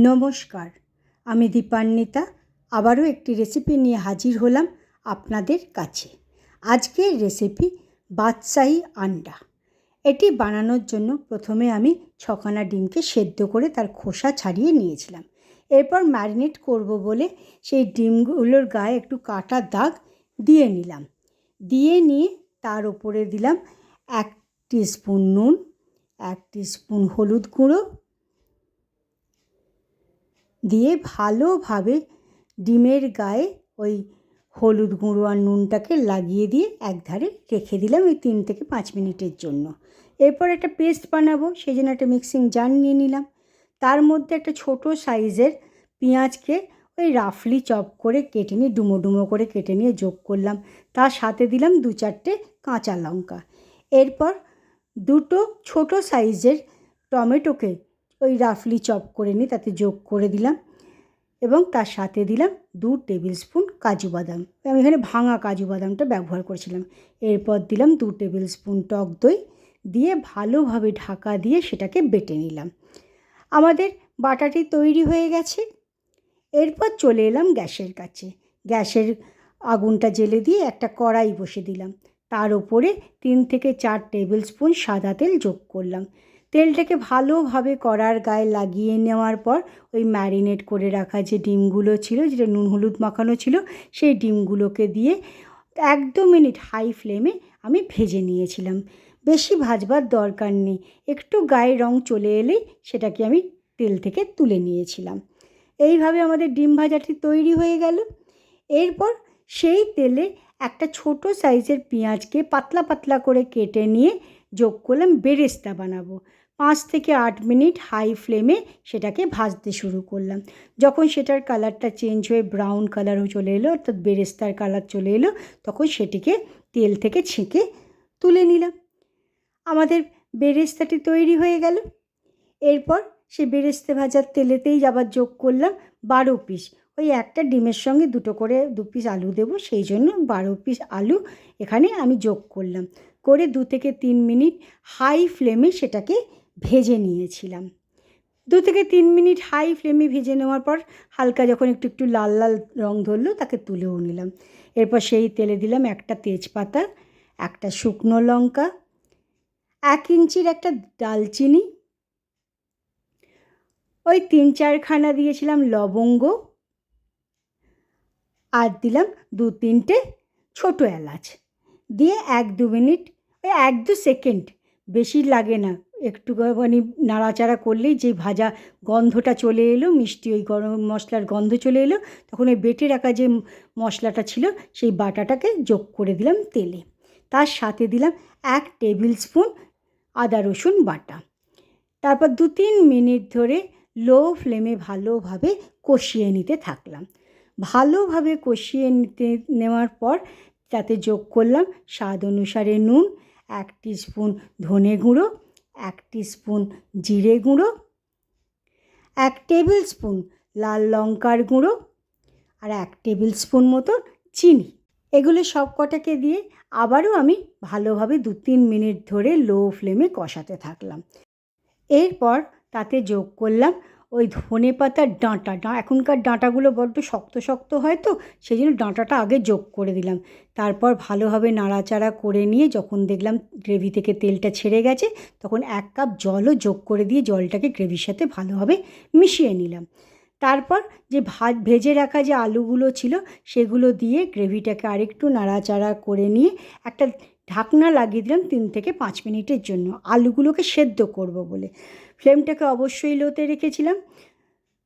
নমস্কার, আমি দীপান্বিতা আবারও একটি রেসিপি নিয়ে হাজির হলাম আপনাদের কাছে। আজকের রেসিপি বাদশাহী আন্ডা। এটি বানানোর জন্য প্রথমে আমি 6খানা ডিমকে সেদ্ধ করে তার খোসা ছাড়িয়ে নিয়েছিলাম। এরপর ম্যারিনেট করব বলে সেই ডিমগুলোর গায়ে একটু কাটা দাগ দিয়ে নিলাম। দিয়ে নিয়ে তার উপরে দিলাম 1 টিস্পুন নুন, 1 টিস্পুন হলুদ গুঁড়ো দিয়ে ভালোভাবে ডিমের গায়ে ওই হলুদ গুঁড়ো আর নুনটাকে লাগিয়ে দিয়ে একধারে রেখে দিলাম ওই 3 থেকে 5 মিনিটের জন্য। এরপর একটা পেস্ট বানাবো, সেই জন্য একটা মিক্সিং জার নিয়ে নিলাম। তার মধ্যে একটা ছোট সাইজের পেঁয়াজকে ওই রাফলি চপ করে কেটে নিয়ে ডুমো ডুমো করে কেটে নিয়ে যোগ করলাম। তার সাথে দিলাম 2-4টে কাঁচা লঙ্কা। এরপর 2টো ছোট সাইজের টমেটোকে ওই রাফলি চপ করে নিয়ে তাতে যোগ করে দিলাম এবং তার সাথে দিলাম 2 টেবিল স্পুন কাজু বাদাম। আমি এখানে ভাঙা কাজু বাদামটা ব্যবহার করেছিলাম। এরপর দিলাম 2 টেবিল স্পুন টক দই দিয়ে ভালোভাবে ঢাকা দিয়ে সেটাকে বেটে নিলাম। আমাদের বাটাটি তৈরি হয়ে গেছে। এরপর চলে এলাম গ্যাসের কাছে। গ্যাসের আগুনটা জ্বেলে দিয়ে একটা কড়াই বসে দিলাম। তার উপরে 3 থেকে 4 টেবিল স্পুন সাদা তেল যোগ করলাম। তেলটাকে ভালোভাবে কড়ার গায়ে লাগিয়ে নেওয়ার পর ওই ম্যারিনেট করে রাখা যে ডিমগুলো ছিল, যেটা নুন হলুদ মাখানো ছিল, সেই ডিমগুলোকে দিয়ে 1-2 মিনিট হাই ফ্লেমে আমি ভেজে নিয়েছিলাম। বেশি ভাজবার দরকার নেই, একটু গায়ে রং চলে এলেই সেটাকে আমি তেল থেকে তুলে নিয়েছিলাম। এইভাবে আমাদের ডিম ভাজাটি তৈরি হয়ে গেল। এরপর সেই তেলে একটা ছোট সাইজের পেঁয়াজকে পাতলা পাতলা করে কেটে নিয়ে যোগ করলাম। বেরেস্তা বানাবো। 5 থেকে 8 মিনিট হাই ফ্লেমে সেটাকে ভাজতে শুরু করলাম। যখন সেটার কালারটা চেঞ্জ হয়ে ব্রাউন কালারও চলে এলো, অর্থাৎ বেরেস্তার কালার চলে এলো, তখন সেটিকে তেল থেকে ছেঁকে তুলে নিলাম। আমাদের বেরেস্তাটি তৈরি হয়ে গেল। এরপর সে বেরেস্তা ভাজার তেলেতেই আবার যোগ করলাম 12 পিস, ওই একটা ডিমের সঙ্গে 2 পিস আলু দেবো, সেই জন্য 12 পিস আলু এখানে আমি যোগ করলাম। করে 2 থেকে 3 মিনিট হাই ফ্লেমে সেটাকে ভেজে নিয়েছিলাম। 2 থেকে 3 মিনিট হাই ফ্লেমে ভেজে নেওয়ার পর হালকা যখন একটু একটু লাল লাল রং ধরলো, তাকে তুলেও নিলাম। এরপর সেই তেলে দিলাম একটা তেজপাতা, একটা শুকনো লঙ্কা, 1 ইঞ্চির একটা দালচিনি, ওই 3-4খানা দিয়েছিলাম লবঙ্গ, আর দিলাম 2-3টে ছোটো এলাচ দিয়ে 1-2 মিনিট, ওই 1-2 সেকেন্ড, বেশি লাগে না, একটুখানি নাড়াচাড়া করলেই যে ভাজা গন্ধটা চলে এলো, মিষ্টি ওই গরম মশলার গন্ধ চলে এলো, তখন ওই বেটে রাখা যে মশলাটা ছিল সেই বাটাটাকে যোগ করে দিলাম তেলে। তার সাথে দিলাম 1 টেবিল স্পুন আদা রসুন বাটা। তারপর 2-3 মিনিট ধরে লো ফ্লেমে ভালোভাবে কষিয়ে নিতে থাকলাম। ভালোভাবে কষিয়ে নেওয়ার পর তাতে যোগ করলাম স্বাদ অনুসারে নুন, 1 টিস্পুন ধনে গুঁড়ো, 1 টিস্পুন জিরে গুঁড়ো, 1 টেবিল স্পুন লাল লঙ্কার গুঁড়ো আর 1 টেবিল স্পুন মতো চিনি। এগুলো সব কটাকে দিয়ে আবারও আমি ভালোভাবে 2-3 মিনিট ধরে লো ফ্লেমে কষাতে থাকলাম। এরপর তাতে যোগ করলাম ওই ধনে পাতার ডাঁটা। এখনকার ডাঁটাগুলো বড্ড শক্ত শক্ত হয়, তো সেই জন্য ডাঁটাটা আগে যোগ করে দিলাম। তারপর ভালোভাবে নাড়াচাড়া করে নিয়ে যখন দেখলাম গ্রেভি থেকে তেলটা ছেড়ে গেছে, তখন 1 কাপ জলও যোগ করে দিয়ে জলটাকে গ্রেভির সাথে ভালোভাবে মিশিয়ে নিলাম। তারপর যে ভেজে রাখা যে আলুগুলো ছিল সেগুলো দিয়ে গ্রেভিটাকে আরেকটু নাড়াচাড়া করে নিয়ে একটা ঢাকনা লাগিয়ে দিলাম 3 থেকে 5 মিনিটের জন্য, আলুগুলোকে সেদ্ধ করব বলে। ফ্লেমটাকে অবশ্যই লোতে রেখেছিলাম।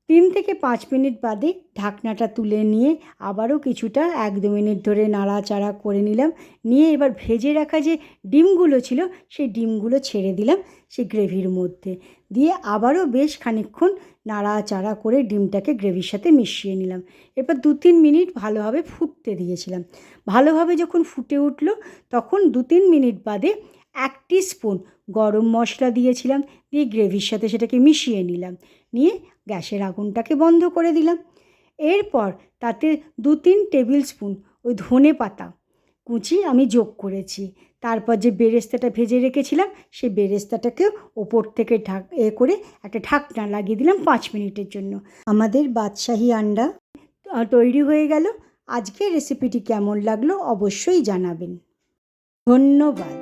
3 থেকে 5 মিনিট বাদে ঢাকনাটা তুলে নিয়ে আবারও কিছুটা 1-2 মিনিট ধরে নাড়াচাড়া করে নিলাম। নিয়ে এবার ভেজে রাখা যে ডিমগুলো ছিল সেই ডিমগুলো ছেড়ে দিলাম সেই গ্রেভির মধ্যে, দিয়ে আবারও বেশ খানিকক্ষণ নাড়াচাড়া করে ডিমটাকে গ্রেভির সাথে মিশিয়ে নিলাম। এরপর 2-3 মিনিট ভালোভাবে ফুটতে দিয়েছিলাম। ভালোভাবে যখন ফুটে উঠল, তখন 2-3 মিনিট বাদে 1 টিস্পুন গরম মশলা দিয়েছিলাম, দিয়ে গ্রেভির সাথে সেটাকে মিশিয়ে নিলাম। নিয়ে গ্যাসের আগুনটাকে বন্ধ করে দিলাম। এরপর তাতে 2-3 টেবিল স্পুন ওই ধনে পাতা কুচি আমি যোগ করেছি। তারপর যে বেরেস্তাটা ভেজে রেখেছিলাম সেই বেরেস্তাটাকেও ওপর থেকে করে একটা ঢাকনা লাগিয়ে দিলাম 5 মিনিটের জন্য। আমাদের বাদশাহী আন্ডা তৈরি হয়ে গেল। আজকের রেসিপিটি কেমন লাগলো অবশ্যই জানাবেন। ধন্যবাদ।